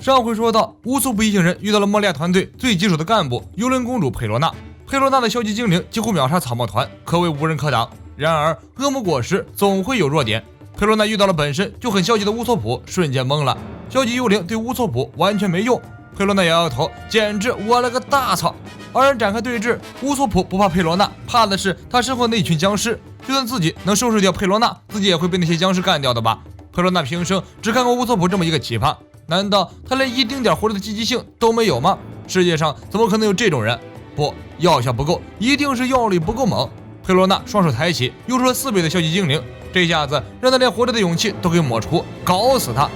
上回说到，乌索普一行人遇到了莫利亚团队最棘手的干部幽灵公主佩罗娜。佩罗娜的消极精灵几乎秒杀草帽团，可谓无人可挡。然而，恶魔果实总会有弱点。佩罗娜遇到了本身就很消极的乌索普，瞬间懵了。消极幽灵对乌索普完全没用。佩罗娜摇摇头，简直我了个大操！二人展开对峙，乌索普不怕佩罗娜，怕的是他身后那一群僵尸。就算自己能收拾掉佩罗娜，自己也会被那些僵尸干掉的吧？佩罗娜平生只看过乌索普这么一个奇葩，难道他连一丁点活着的积极性都没有吗？世界上怎么可能有这种人？不，药效不够，一定是药力不够猛。佩罗娜双手抬起，用出了4倍的消极精灵，这下子让他连活着的勇气都给抹除，搞死他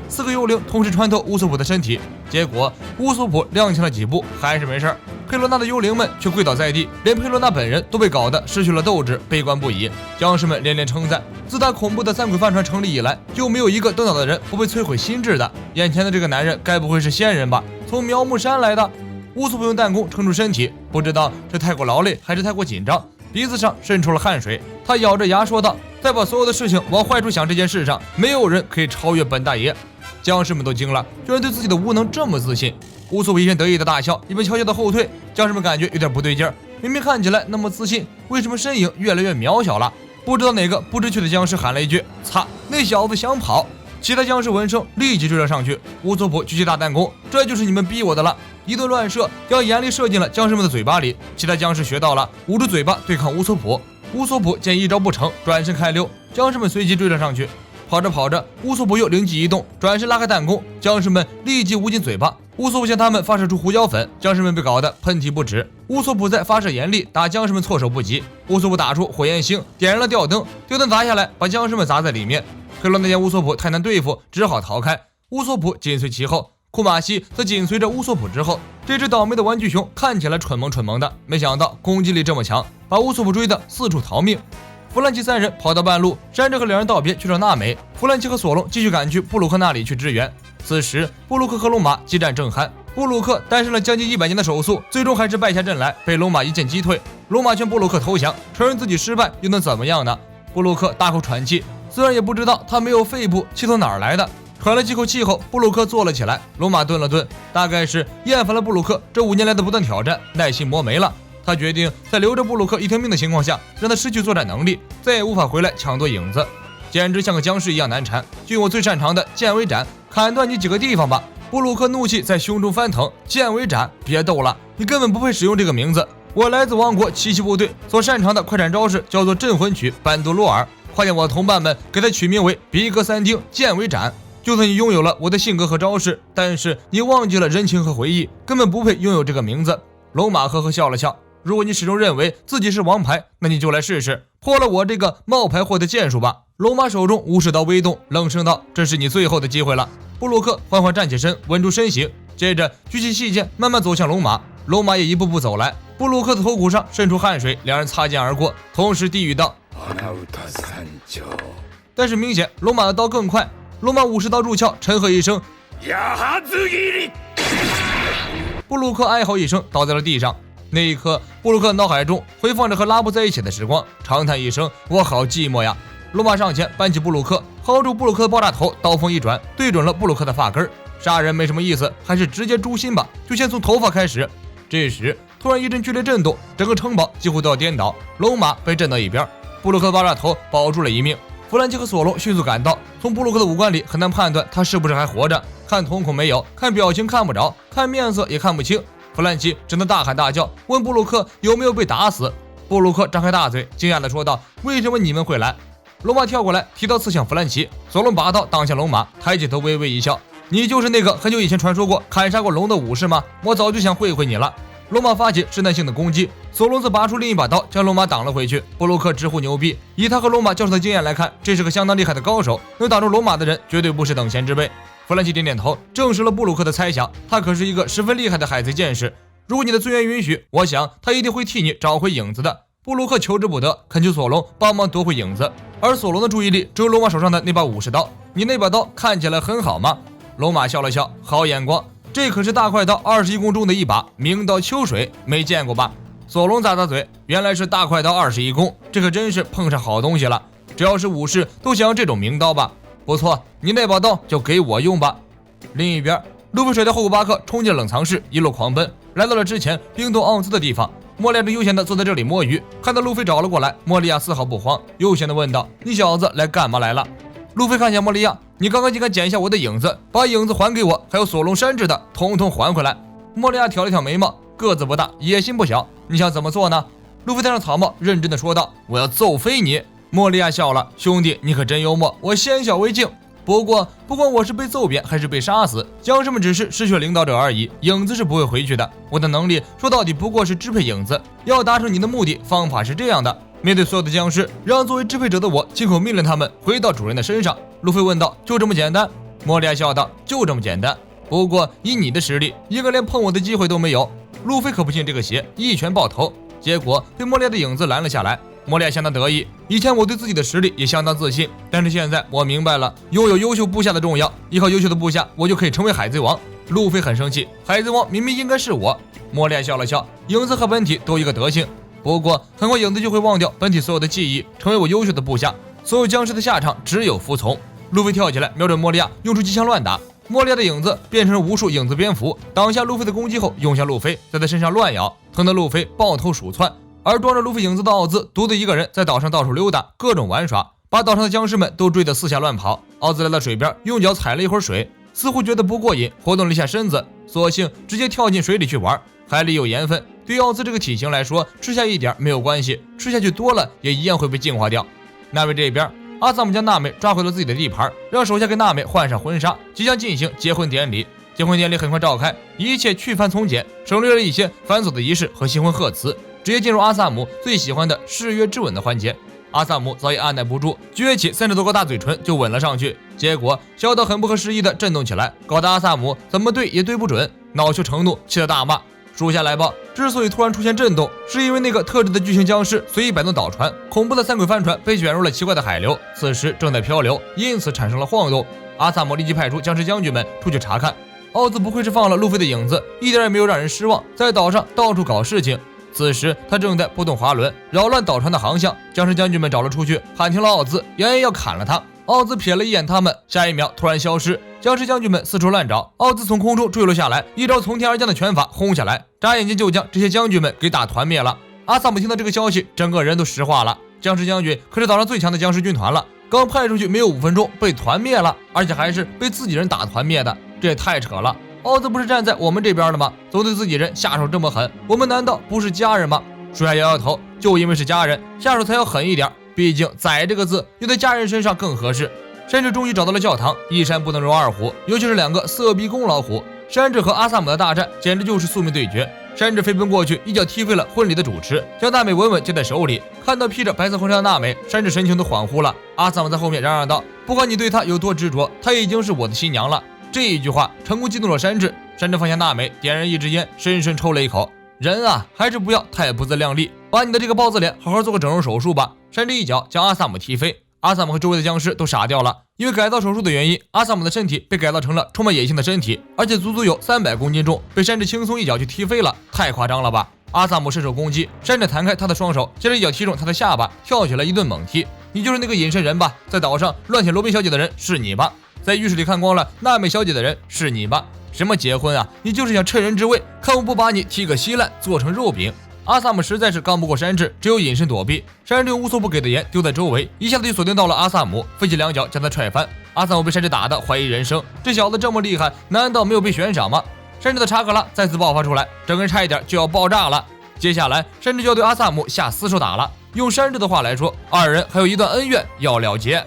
！4个幽灵同时穿透乌索普的身体，结果乌索普踉跄了几步，还是没事儿。佩罗娜的幽灵们却跪倒在地，连佩罗娜本人都被搞得失去了斗志，悲观不已。僵尸们连连称赞，自打恐怖的3鬼饭团成立以来，就没有一个登岛的人不被摧毁心智的。眼前的这个男人该不会是仙人吧？从苗木山来的？乌索普用弹弓撑住身体，不知道是太过劳累还是太过紧张，鼻子上渗出了汗水。他咬着牙说道：“再把所有的事情往坏处想，这件事上没有人可以超越本大爷。”僵尸们都惊了，居然对自己的无能这么自信。乌索普一边得意的大笑，一边悄悄的后退。僵尸们感觉有点不对劲儿，明明看起来那么自信，为什么身影越来越渺小了？不知道哪个不知趣的僵尸喊了一句：“擦，那小子想跑！”其他僵尸闻声立即追了上去。乌索普举起大弹弓，这就是你们逼我的了！一顿乱射，将严厉射进了僵尸们的嘴巴里。其他僵尸学到了，捂住嘴巴对抗乌索普。乌索普见一招不成，转身开溜，僵尸们随即追了上去。跑着跑着，乌索普又灵机一动，转身拉开弹弓，僵尸们立即捂紧嘴巴。乌索普向他们发射出胡椒粉，僵尸们被搞得喷嚏不止。乌索普在发射严厉，打僵尸们措手不及。乌索普打出火焰星，点燃了吊灯，吊灯砸下来，把僵尸们砸在里面。佩罗娜见乌索普太难对付，只好逃开。乌索普紧随其后，库马西则紧随着乌索普之后。这只倒霉的玩具熊看起来蠢萌蠢萌的，没想到攻击力这么强，把乌索普追得四处逃命。弗兰奇3人跑到半路，山珍和2人道别去找娜美。弗兰奇和索隆继续赶去布鲁克那里去支援。此时，布鲁克和龙马激战正酣。布鲁克担任了将近100年的手速，最终还是败下阵来，被龙马一剑击退。龙马劝布鲁克投降，承认自己失败又能怎么样呢？布鲁克大口喘气，虽然也不知道他没有肺部，气从哪儿来的。喘了几口气后，布鲁克坐了起来。龙马顿了顿，大概是厌烦了布鲁克这5年来的不断挑战，耐心磨没了。他决定在留着布鲁克一条命的情况下，让他失去作战能力，再也无法回来抢夺影子，简直像个僵尸一样难缠。就用我最擅长的剑尾斩砍断你几个地方吧！布鲁克怒气在胸中翻腾。剑尾斩，别逗了，你根本不配使用这个名字。我来自王国奇袭部队，所擅长的快斩招式叫做镇魂曲班多洛尔。快点，我的同伴们给他取名为比格3丁剑尾斩。就算你拥有了我的性格和招式，但是你忘记了人情和回忆，根本不配拥有这个名字。龙马呵呵笑了笑。如果你始终认为自己是王牌，那你就来试试破了我这个冒牌货的剑术吧。龙马手中武士刀微动，冷声道：“这是你最后的机会了。”布鲁克缓缓站起身，稳住身形，接着举起细剑，慢慢走向龙马。龙马也一步步走来，布鲁克的头骨上渗出汗水，两人擦肩而过，同时低语道：“但是明显龙马的刀更快。龙马武士刀入鞘，沉喝一声：“布鲁克哀嚎一声，倒在了地上。那一刻，布鲁克脑海中回放着和拉布在一起的时光，长叹一声：“我好寂寞呀！”龙马上前扳起布鲁克，薅住布鲁克的爆炸头，刀锋一转，对准了布鲁克的发根。杀人没什么意思，还是直接诛心吧，就先从头发开始。这时，突然一阵剧烈震动，整个城堡几乎都要颠倒，龙马被震到一边，布鲁克的爆炸头保住了一命。弗兰奇和索隆迅速赶到，从布鲁克的五官里很难判断他是不是还活着，看瞳孔没有，看表情看不着，看面色也看不清。弗兰奇只能大喊大叫，问布鲁克有没有被打死。布鲁克张开大嘴，惊讶地说道：“为什么你们会来？”龙马跳过来，提刀刺向弗兰奇，索隆拔刀挡向龙马，抬起头微微一笑：“你就是那个很久以前传说过砍杀过龙的武士吗？我早就想会会你了。”龙马发起试探性的攻击，索隆则拔出另一把刀，将龙马挡了回去。布鲁克直呼牛逼，以他和龙马交手的经验来看，这是个相当厉害的高手，能打中龙马的人绝对不是等闲之辈。弗兰奇点点头，证实了布鲁克的猜想，他可是一个十分厉害的海贼剑士。如果你的资源允许，我想他一定会替你找回影子的。布鲁克求之不得，恳求索隆帮忙夺回影子，而索隆的注意力只有龙马手上的那把武士刀。你那把刀看起来很好吗？龙马笑了笑，好眼光，这可是大快刀21弓中的一把，名刀秋水，没见过吧？索隆咂咂嘴，原来是大快刀21弓，这可真是碰上好东西了。只要是武士都想要这种名刀吧？不错，你那把刀就给我用吧。另一边，路飞甩掉霍古巴克，冲进了冷藏室，一路狂奔，来到了之前冰冻奥兹的地方。莫利亚正悠闲地坐在这里摸鱼，看到路飞找了过来，莫利亚丝毫不慌，悠闲地问道：“你小子来干嘛来了？”路飞看向莫利亚：“你刚刚竟敢捡下我的影子，把影子还给我，还有索隆山治的，统统还回来。”莫利亚挑了挑眉毛，个子不大，野心不小，你想怎么做呢？路飞戴上草帽，认真地说道：“我要揍飞你！”莫利亚笑了：“兄弟，你可真幽默，我先小为敬。不过，不管我是被揍扁还是被杀死，僵尸们只是失去领导者而已，影子是不会回去的。我的能力说到底不过是支配影子，要达成你的目的，方法是这样的：面对所有的僵尸，让作为支配者的我亲口命令他们回到主人的身上。”路飞问道：“就这么简单？”莫利亚笑道：“就这么简单。不过以你的实力，应该连碰我的机会都没有。”路飞可不信这个邪，一拳爆头，结果被莫利亚的影子拦了下来。莫利亚相当得意，以前我对自己的实力也相当自信，但是现在我明白了拥有优秀部下的重要，依靠优秀的部下，我就可以成为海贼王。路飞很生气，海贼王明明应该是我。莫利亚笑了笑，影子和本体都一个德行，不过很快影子就会忘掉本体所有的记忆，成为我优秀的部下，所有僵尸的下场只有服从。路飞跳起来，瞄准莫利亚，用出机枪乱打。莫利亚的影子变成了无数影子蝙蝠，挡下路飞的攻击后涌向路飞，在他身上乱咬，疼得路飞抱头鼠窜。而装着路飞影子的奥兹独自一个人在岛上到处溜达，各种玩耍，把岛上的僵尸们都追得四下乱跑。奥兹来到水边，用脚踩了一会儿水，似乎觉得不过瘾，活动了一下身子，索性直接跳进水里去玩。海里有盐分，对于奥兹这个体型来说，吃下一点没有关系，吃下去多了也一样会被净化掉。纳美这边，阿萨姆将娜美抓回了自己的地盘，让手下给娜美换上婚纱，即将进行结婚典礼。结婚典礼很快召开，一切去繁从简，省略了一些繁琐的仪式和新婚贺词，直接进入阿萨姆最喜欢的誓约之吻的环节。阿萨姆早已按耐不住，撅起30多个大嘴唇就吻了上去，结果笑得很不合时宜的震动起来，搞得阿萨姆怎么对也对不准，恼羞成怒，气得大骂。属下来报，之所以突然出现震动，是因为那个特制的巨型僵尸随意摆动岛船，恐怖的三轨帆船被卷入了奇怪的海流，此时正在漂流，因此产生了晃动。阿萨姆立即派出僵尸将军们出去查看。奥兹不愧是放了路飞的影子，一点也没有让人失望，在岛上到处搞事情。此时他正在不动滑轮，扰乱岛船的航向。僵尸将军们找了出去，喊停了奥兹，扬言要砍了他。奥兹瞥了一眼他们，下一秒突然消失。僵尸将军们四处乱找，奥兹从空中坠落下来，一招从天而降的拳法轰下来，眨眼间就将这些将军们给打团灭了。阿萨姆听到这个消息，整个人都石化了。僵尸将军可是岛上最强的僵尸军团了，刚派出去没有5分钟被团灭了，而且还是被自己人打团灭的，这也太扯了。奥兹不是站在我们这边的吗？总对自己人下手这么狠，我们难道不是家人吗？属下摇摇头，就因为是家人，下手才要狠一点，毕竟宰这个字用在家人身上更合适。山治终于找到了教堂，一山不能容二虎，尤其是2个色逼公老虎。山治和阿萨姆的大战简直就是宿命对决。山治飞奔过去，一脚踢飞了婚礼的主持，将娜美稳稳接在手里。看到披着白色婚纱的娜美，山治神情都恍惚了。阿萨姆在后面嚷嚷道：“不管你对她有多执着，她已经是我的新娘了。”这一句话成功激怒了山治。山治放下娜美，点燃一支烟，深深抽了一口。人啊，还是不要太不自量力，把你的这个包子脸好好做个整容手术吧。山治一脚将阿萨姆踢飞。阿萨姆和周围的僵尸都傻掉了，因为改造手术的原因，阿萨姆的身体被改造成了充满野性的身体，而且足足有300公斤重，被山治轻松一脚就踢飞了，太夸张了吧？阿萨姆伸手攻击，山治弹开他的双手，接着一脚踢中他的下巴，跳起来一顿猛踢。你就是那个隐身人吧？在岛上乱舔罗宾小姐的人是你吧？在浴室里看光了娜美小姐的人是你吧？什么结婚啊？你就是想趁人之危，看我不把你踢个稀烂，做成肉饼。阿萨姆实在是刚不过山治，只有隐身躲避。山治用无所不给的盐丢在周围，一下子就锁定到了阿萨姆，飞起2脚将他踹翻。阿萨姆被山治打得怀疑人生，这小子这么厉害，难道没有被悬赏吗？山治的查克拉再次爆发出来，整个人差一点就要爆炸了。接下来山治就要对阿萨姆下死手打了。用山治的话来说，2人还有一段恩怨要了结。